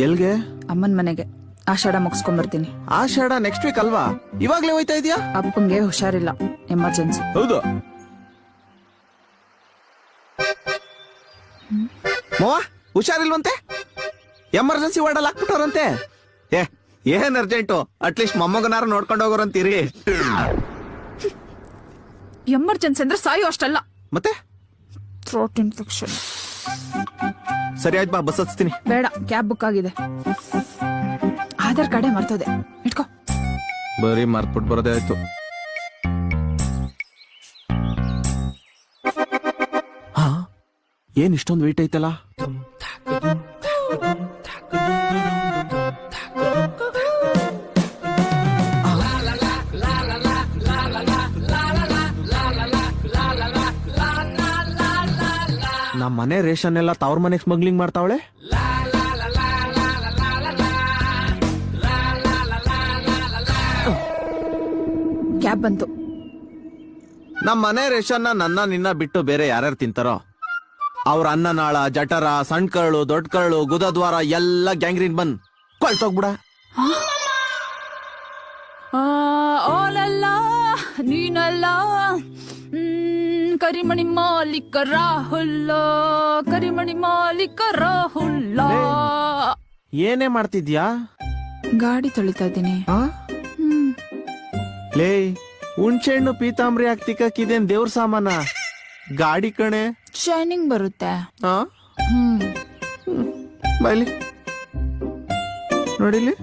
ಎಲ್ಗೆ? ಅಮ್ಮನ್ ಮನೆಗೆ. ಆಷಾಢ ಮುಗಿಸ್ಕೊಂಡ್ ಬರ್ತೀನಿ. ಆಷಾಢ ನೆಕ್ಸ್ಟ್ ವೀಕ್ ಅಲ್ವಾ? ಇವಾಗ್ಲೇ ಹೋಯ್ತಾ ಇದೀಯಾ? ಅಪ್ಪಂಗೆ ಹುಷಾರಿಲ್ಲ, ಎಮರ್ಜೆನ್ಸಿ. ಹೌದು. ಮವ ಹುಷಾರಿಲ್ವಂತೆ, ಎಮರ್ಜೆನ್ಸಿ ವಾರ್ಡಲ್ಲಿ ಹಾಕ್ಬಿಟ್ಟವ್ರಂತೆ. ಏನ್ ಅರ್ಜೆಂಟು, ಅಟ್ಲೀಸ್ಟ್ ಮೊಮ್ಮಗನಾರ ನೋಡ್ಕೊಂಡು ಹೋಗೋರಂತೀರಿ. ಎಮರ್ಜೆನ್ಸಿ ಅಂದ್ರೆ ಸಾಯೋ ಅಷ್ಟಲ್ಲ, ಮತ್ತೆ ಥ್ರೋಟ್ ಇನ್ಫೆಕ್ಷನ್. ಸರಿ ಆಯ್ತು ಬಾ, ಬಸ್ ಹಚ್ತೀನಿ. ಬೇಡ, ಕ್ಯಾಬ್ ಬುಕ್ ಆಗಿದೆ. ಆಧಾರ್ ಕಾರ್ಡೇ ಮರ್ತೋದೆ, ಇಟ್ಕೋ. ಬರೀ ಮರ್ತ್ಬಿಟ್ಟು ಬರೋದೇ ಆಯ್ತು. ಹಾ, ಏನ್ ಇಷ್ಟೊಂದು ವೇಟ್ ಐತಲ್ಲ? ನಮ್ಮ ಮನೆ ರೇಷನ್ ಎಲ್ಲ ತವ್ರ ಮನೆಗೆ ಸ್ಮಗ್ಲಿಂಗ್ ಮಾಡ್ತಾವಳೆ. ಕ್ಯಾಬ್ ಬಂತು. ನಮ್ಮ ಮನೆ ರೇಷನ್ನ ನನ್ನ ನಿನ್ನ ಬಿಟ್ಟು ಬೇರೆ ಯಾರ್ಯಾರು ತಿಂತಾರೋ ಅವ್ರ ಅನ್ನನಾಳ, ಜಠರ, ಸಣ್ಣ ಕರಳು, ದೊಡ್ಡ ಕರಳು, ಗುದದ್ವಾರ ಎಲ್ಲ ಗ್ಯಾಂಗ್ರೀನ್ ಬಂದ್ ಕೊಳ್ತೋಗ್ಬಿಡ. ಓಲಲ್ಲ ನೀನಲ್ಲ, ಕರಿಮಣಿ ಮಾಲೀಕ ರಾಹುಲ್ಲ, ಕರಿಮಣಿ ಮಾಲೀಕ ರಾಹುಲ್ಲ. ಏನೇ ಮಾಡ್ತಿದ್ಯಾ? ಗಾಡಿ ತೊಳಿತಾ ಇದ್ದೀನಿ. ಲೇ, ಹುಣ್ಸೆಹಣ್ಣು ಪೀತಾಂಬ್ರಿ ಹಾಕ್ತಿಕ್ಕಿದೇನ್ ದೇವ್ರ ಸಾಮಾನ? ಗಾಡಿ ಕಣೆ, ಶೈನಿಂಗ್ ಬರುತ್ತೆ. ಬೈಲಿ ನೋಡಿಲಿ,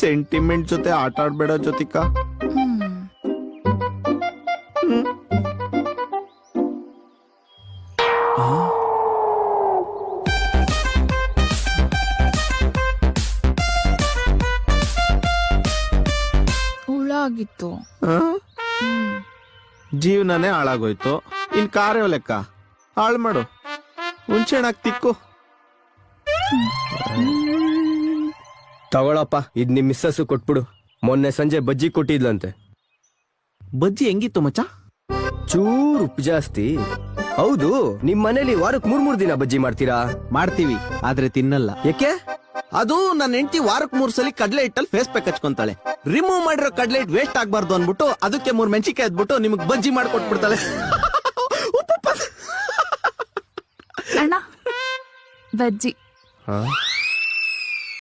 ಸೆಂಟಿಮೆಂಟ್ ಜೊತೆ ಆಟ ಆಡ್ಬೇಡ ಜೊತಿಕ. ಹುಳ ಆಗಿತ್ತು. ಜೀವನನೇ ಹಾಳಾಗೋಯ್ತು, ಇನ್ ಕಾರ್ಯೋ ಲೆಕ್ಕ ಹಾಳು ಮಾಡು. ಹುಣ್ಸೆಹಣ್ಣಾಕ್ ತಿಕ್ಕು. ತಗೊಳಪ್ಪ, ಇದ್ ನಿಮ್ ಮಿಸ್ಸಸ್ ಕೊಟ್ಬಿಡು. ಮೊನ್ನೆ ಸಂಜೆ ಬಜ್ಜಿ ಕೊಟ್ಟಿದ್ಲಂತೆ. ಬಜ್ಜಿ ಹೆಂಗಿತ್ತು ಮಚ್ಚ? ಚೂರು ಉಪ್ಪು ಜಾಸ್ತಿ. ಹೌದು, ನಿಮ್ ಮನೇಲಿ ವಾರಕ್ 3 ದಿನ ಬಜ್ಜಿ ಮಾಡ್ತೀರಾ? ಮಾಡ್ತೀವಿ, ಆದ್ರೆ ತಿನ್ನಲ್ಲ. ಯಾಕೆ? ಅದು ನನ್ನ ಹೆಂಡತಿ ವಾರಕ್ 3 ಸಲ ಕಡ್ಲೆ ಹಿಟ್ಟಲ್ಲಿ ಫೇಸ್ ಪ್ಯಾಕ್ ಹಚ್ಕೊಂತಾಳೆ. ರಿಮೂವ್ ಮಾಡಿರೋ ಕಡ್ಲೆ ಹಿಟ್ಟು ವೇಸ್ಟ್ ಆಗ್ಬಾರ್ದು ಅನ್ಬಿಟ್ಟು ಅದಕ್ಕೆ 3 ಮೆಣಸಿಕಾಯಿ ಎದ್ಬಿಟ್ಟು ನಿಮಗ್ ಬಜ್ಜಿ ಮಾಡ್ಕೊಟ್ಬಿಡ್ತಾಳೆ. ಅಣ್ಣ ಬಜ್ಜಿ.